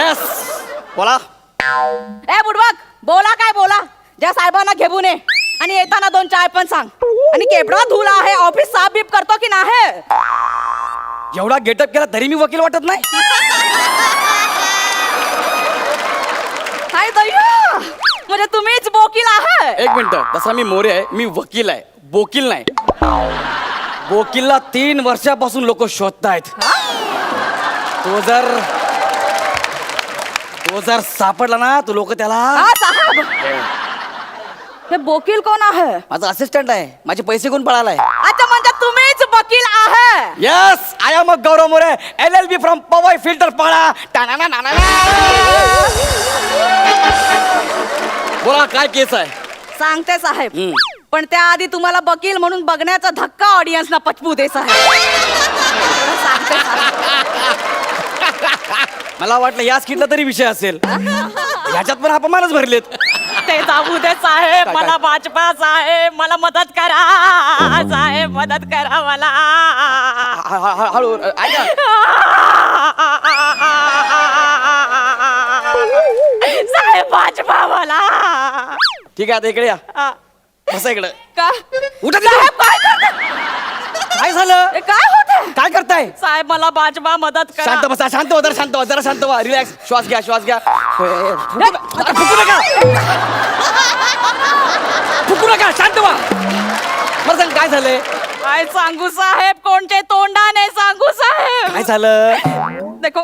Yes बोला. ए बुडबक बोला काय बोला. ज्या साहेबांना घेऊन ये आणि येताना 2 चाय पण सांग. आणि केवढा धुला आहे, ऑफिस साफ बीप करतो की नाही. एवढा गेटअप केला तरी मी वकील वाटत नाही. हाय दया, म्हणजे तुम्हीच बोकील आहे. एक मिनिट, तसा मी मोरे आहे, मी वकील आहे, बोकील नाही. बोकीलला 3 वर्षापासून लोक शोधतायत. तो जर सापडला ना तो लोक त्याला. हा साहेब, हे बोकील कोण आहे. माझा असिस्टंट आहे. माझे पैसे कोण पळालाय. अच्छा, म्हणजे तुम्हीच वकील आहे. Yes I am a Gaurav More, LLB from Powai filter Pada. बोला काय केस आहे. सांगते साहेब, पण त्याआधी तुम्हाला वकील म्हणून बघण्याचा धक्का ऑडियन्सना पचवू दे साहेब. सांगते साहेब. मला वाटलं या स्किटला तरी विषय असेल. ह्याच्यात पण अपमानच भरलेत. ते जाऊ दे साहेब, मला भाजपा साहेब, मला मदत करा साहेब, मदत करा मला. हळू ऐका. साहेब भाजपा मला. ठीक आहे आता इकडे या. बसा इकडे. का उठा साहेब, काय करताय? काय झालं. हे काय होतंय काय करताय. साहेब, मला भाजपा मदत करा. शांत बसा, शांत हो, जरा शांत व्हा. रिलॅक्स, श्वास घ्या. फुकू नका, शांत व्हा. मला सांग काय झालंय. काय सांगू साहेब, कोणते तोंडाने सांगू साहेब. काय झालं. देखो,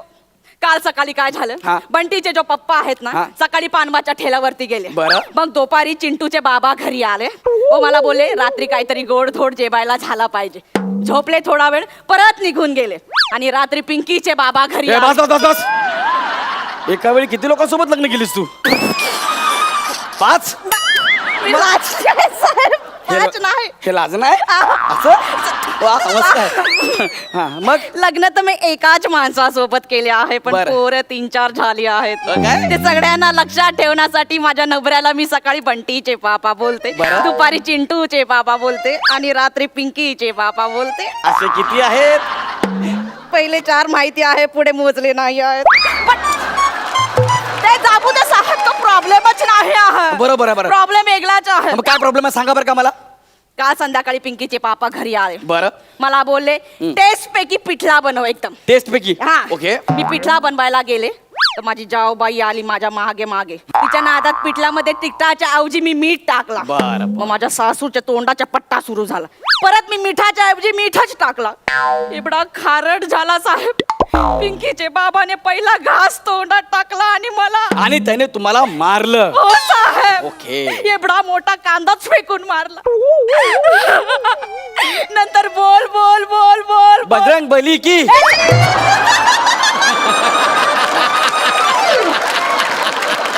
काल सकाळी काय झालं. हा. बंटीचे जो पप्पा आहेत ना, हा. सकाळी पानवाच्या ठेल्यावरती गेले. बरं. मग दुपारी चिंटूचे बाबा घरी आले. व मला बोलले रात्री काहीतरी गोडधोड जेवायला झाला पाहिजे. झोपले थोडा वेळ, परत निघून गेले. आणि रात्री पिंकीचे बाबा घरी आले. बस. एका वेळी किती लोकांसोबत लग्न केलीस तू. 5. मी लाजते साहेब, लाज नाही. हे लाज नाही असं. वा, मस्त आहे. हा, मग लग्न तर मी एकाच माणसासोबत केले आहे, पण बरं. पोरं 3-4 झाली आहेत. काय? ते सगळ्यांना लक्षात ठेवण्यासाठी माझ्या नवऱ्याला मी सकाळी बंटीचे पापा बोलते, बरं. दुपारी चिंटूचे पापा बोलते आणि रात्री पिंकीचे पापा बोलते. असे किती आहेत. पहिले 4 माहिती आहे, पुढे मोजले नाही आहेत. पण ते जाबू दे साहेब, तो प्रॉब्लेमच नाही आहे. बरोबर. प्रॉब्लेम वेगळाच आहे. मग काय प्रॉब्लेम आहे सांगा बरं का मला. काल संध्याकाळी पिंकीचे पापा घरी आले. बरं. मला बोलले टेस्ट पैकी पिठला बनव एकदम. टेस्ट पैकी. हा. ओके. मी पिठला बनवायला गेले तर माझी जाऊबाई आली माझ्या मागे. तिच्या नादात पिठल्यामध्ये तिखटाच्या ऐवजी मी मीठ टाकला. बरं. मग माझ्या सासूच्या तोंडाचा पट्टा सुरू झाला. परत मी मिठाच्या ऐवजी मीठच टाकला. एवढा खारट झाला साहेब. पिंकीचे बाबाने पहिला घास तोंडात टाकला आणि मला. आणि त्याने तुम्हाला मारलं. हो साहेब. ओके. एवढा मोठा कांदाच फेकून मारला. नंतर बोल बोल बोल बोल बजरंग बली की.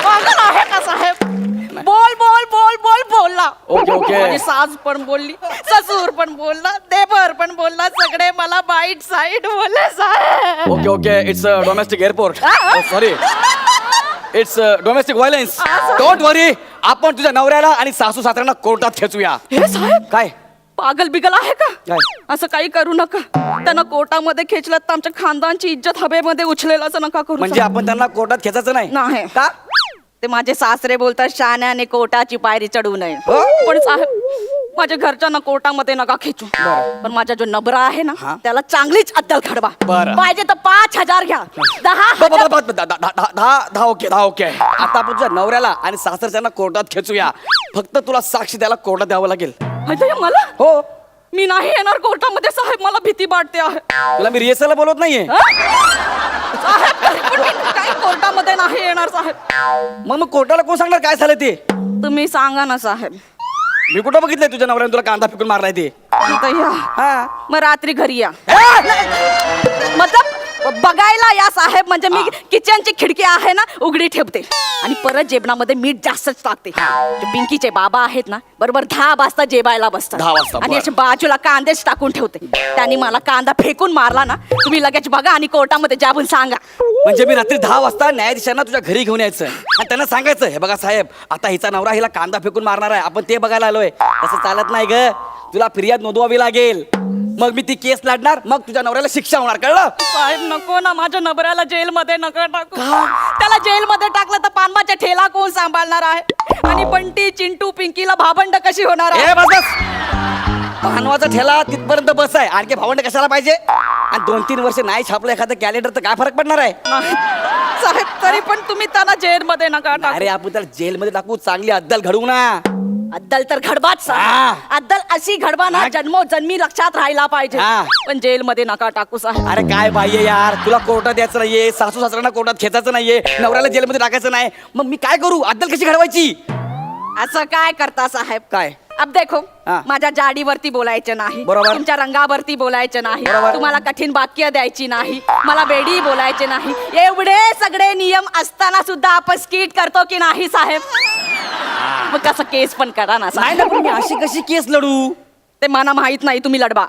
पागल आहे का साहेब. बोल बोल बोल बोल बोलला. ओके. माझी सास पण बोलली, ससूर पण बोलला, देवर पण बोलला. सगळे मला बाईट साईड बोलले साहेब. Okay. It's domestic airport. Sorry, it's domestic violence. असं? Don't worry. आपण तुझ्या नवऱ्याला आणि सासू सासऱ्यांना कोर्टात खेचूया. हे साहेब काय. पागल बिगल आहे का. काय? असं काही करू नका. त्यांना कोर्टामध्ये खेचलं तर आमच्या खानदानची इज्जत हवेमध्ये उचलेल, असं नका करू. म्हणजे आपण त्यांना कोर्टात खेचायचं नाही. नाही. का. ते माझे सासरे बोलतात शाण्याने कोर्टाची पायरी चढू नये. हो? पण साहेब, माझ्या घरच्यांना कोर्टामध्ये नका खेचू. पण माझा जो नबरा आहे ना, हा. त्याला चांगलीच अद्दल खडवा. बरं. पाहिजे तर 5,000 घ्या. 10,000. 10 ओके. आता आपण तुझ्या नवऱ्याला आणि सासरच्यांना कोर्टात खेचूया. फक्त तुला साक्षी द्यायला कोर्टात द्यावं लागेल. माहितीये मला. हो. मी नाही येणार कोर्टामध्ये साहेब, मला भीती वाटते आहे. तुला मी रिहर्सलला बोलवत नाहीये. साहेब, पण मी काही कोर्टामध्ये नाही येणार साहेब. मग कोर्टाला कोण सांगणार काय झालं ते. तुम्ही सांगा ना साहेब. मी कुठं बघितलंय तुझ्या नवऱ्याने तुला कांदा फिकून मारलाय ते. आता या. हा. मग रात्री घरी या. ए! मतलब बघायला या साहेब. म्हणजे मी हा. किचनची खिडकी आहे ना उघडी ठेवते आणि परत जेवणामध्ये मीठ जास्तच टाकते. जे पिंकीचे बाबा आहेत ना, बरोबर 10 वाजता जेवायला बसतात. 10 वाजता, आणि बरं. असे बाजूला कांदेच टाकून ठेवते. त्यांनी मला कांदा फेकून मारला ना, तुम्ही लगेच बघा आणि कोर्टामध्ये जाऊन सांगा. म्हणजे मी रात्री 10 वाजता न्यायाधीशांना तुझ्या घरी घेऊन यायचं आणि त्यांना सांगायचं, हे बघा साहेब, आता हिचा नवरा हिला कांदा फेकून मारणार आहे, आपण ते बघायला आलोय. तसं चालत नाही ग. तुला फिर्याद नोंदवावी लागेल. मग मी ती केस लढणार, मग तुझ्या नवऱ्याला शिक्षा होणार, कळलं. साहेब नको ना, माझ्या नबऱ्याला जेलमध्ये नका टाकू. का? मला जेलमध्ये टाकलं तर पानमाच्या ठेला कोण सांभाळणार आहे आणि बंटी चिंटू पिंकीला भाबंड कशी होणार आहे? ए बस बस भानवाचा ठेला तिथपर्यंत बस आहे, आणखी भावंड कशाला पाहिजे? आणि 2-3 वर्ष नाही छापलं एखादं कॅलेंडर तर काय फरक पडणार आहे? नाही. साहेब तरी पण तुम्ही त्यांना जेलमध्ये नका टाकू. अरे आपण त्याला जेलमध्ये टाकू, चांगली अद्दल घडवू ना. अद्दल तर घडवाच हा. साहेब. अद्दल अशी घडवा ना हा. जन्मोजन्मी लक्षात राहायला पाहिजे. हा. पण जेलमध्ये नका टाकू साहेब. अरे काय बाई आहे यार, तुला कोर्टात द्यायचं नाहीये, सासू सासऱ्यांना कोर्टात खेचायचं नाहीये, नवऱ्याला जेलमध्ये टाकायचं नाही, मग मी काय करू? अद्दल कशी घडवायची? असं काय करता साहेब? काय? अब देखो हा. माझ्या जाडीवरती बोलायचं नाही, बरोबर. तुमच्या रंगावरती बोलायचं नाही, बरोबर. तुम्हाला कठीण वाक्य द्यायची नाही, मला वेडी बोलायचे नाही, एवढे सगळे नियम असताना सुद्धा आपण स्किट करतो की नाही साहेब? मग कसं केस पण करा ना नाही साहेब. ना, पण मी अशी कशी केस लढू? ते मला माहित नाही, तुम्ही लढवा.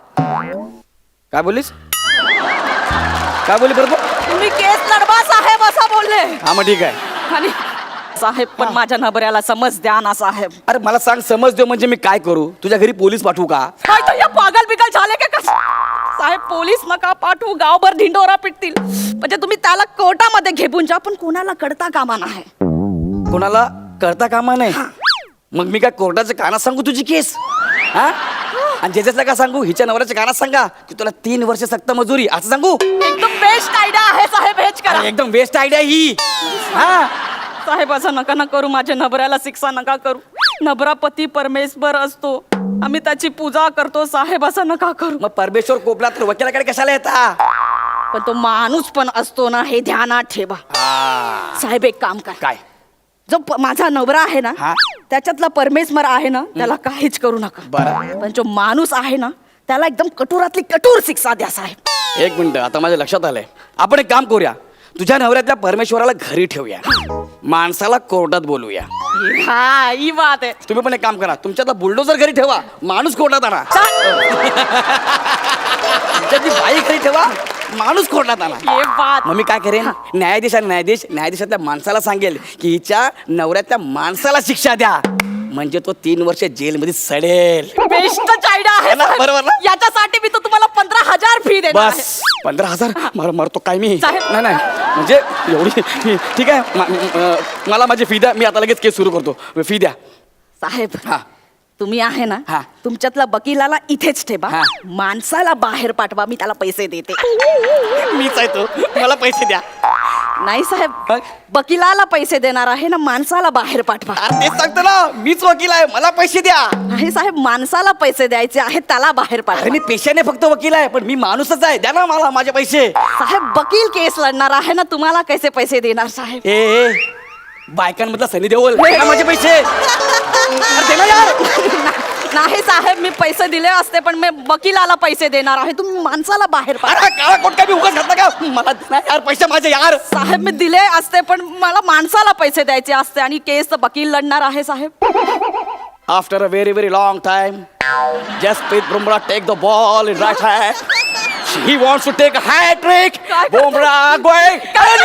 काय बोललीस? काय बोलली बरोबर? तुम्ही केस लढवा साहेब असं बोलले. हा मग ठीक आहे. आणि साहेब पण माझ्या नबऱ्याला समज द्या ना साहेब. अरे मला सांग, समज देऊ म्हणजे मी काय करू? तुझ्या घरी पोलीस पाठवू का? काय तर या पागल बिगल झाले का कसं? साहेब पोलीस नका पाठवू, गावभर ढिंडोरा पिटतील. म्हणजे तुम्ही त्याला कोर्टामध्ये घेऊन जा, पण कोणाला कळता कामा नाही. कोणाला कळता कामा नाही? मग मी काय कोर्टाच्या कानात सांगू तुझी केस? हा? आणि ज्याच्यातल्या का सांगू? हिच्या नवऱ्याच्या कानात सांगा की तुला 3 वर्ष सक्त मजुरी असं सांगू? एकदम बेस्ट आयडिया आहे साहेब, हेच करा. अरे एकदम बेस्ट आयडिया ही. हा साहेब असं नका ना करू, माझ्या नबऱ्याला शिक्षा नका करू. नबरा पती परमेश्वर असतो, आम्ही त्याची पूजा करतो साहेब, असं नका करू. मग परमेश्वर कोपला तर वकिलाकडे कशाला येता? पण तो माणूस पण असतो ना, हे ध्यानात ठेवा. साहेब एक काम करा, काय? जो माझा नवरा आहे ना, हा? त्याच्यातला परमेश्वर आहे ना, त्याला काहीच करू नका. बरं. पण जो माणूस आहे ना, त्याला एकदम कठोरातली कठोर शिक्षा द्या साहेब. एक मिनिट, आता माझ्या लक्षात आलंय. आपण एक काम करूया, तुझ्या नवऱ्यातल्या परमेश्वराला घरी ठेवूया, माणसाला कोर्टात बोलूया. हा ही बात आहे. तुम्ही पण एक काम करा, तुमच्यातला बुलडोजर घरी ठेवा, माणूस कोर्टात आणा. तुमच्यातली बाई घरी ठेवा, माणूस कोर्टात आणा. ये बात. मग मी काय करेन? न्यायाधीशातल्या माणसाला सांगेल की हिच्या नवऱ्यातल्या माणसाला शिक्षा द्या, म्हणजे तो 3 वर्ष जेलमध्ये सडेल. बेस्टच आयडिया आहे है ना? साहेब. बरोबर ना? याच्यासाठी मी तर तुम्हाला 15,000 फी देणार आहे. बस 15,000 मारतो काय मी? साहेब. नाही म्हणजे एवढी ठीक आहे. मला माझी फी द्या, मी आता लगेच केस सुरू करतो. फी द्या. साहेब हा. तुम्ही आहे ना, हा. तुमच्यातला वकिलाला इथेच ठेवा, हा. माणसाला बाहेर पाठवा, मी त्याला पैसे देते. मीच आहे तो, मला पैसे द्या. नाही साहेब, काय? वकिलाला पैसे देणार आहे ना, माणसाला बाहेर पाठवा. अरे तेच सांगतो ना, मीच वकील आहे, मला पैसे द्या. नाही साहेब, माणसाला पैसे द्यायचे आहेत, त्याला बाहेर अरे पाठवा. मी पेशाने फक्त वकील आहे, पण मी माणूसच आहे. द्या ना मला माझे पैसे. साहेब वकील केस लढणार आहे ना, तुम्हाला कैसे पैसे देणार साहेब? ए बायकांमधला सनी देओल, दे ना माझे पैसे. अरे दे ना यार. नाही साहेब, मी पैसे दिले असते, पण मी वकिलाला पैसे देणार आहे, तुम्ही माणसाला बाहेर पाठवा. अरे काळा कोट काय मी उगाच घातला का? मला दे ना यार पैसे माझे यार. साहेब मी दिले असते, पण मला माणसाला पैसे द्यायचे असते, आणि केस तर वकील लढणार आहे साहेब. After a very, very long time, Jasprit Bumrah take the ball in right hand. He wants to take a hat trick. Bumrah going. Saheb,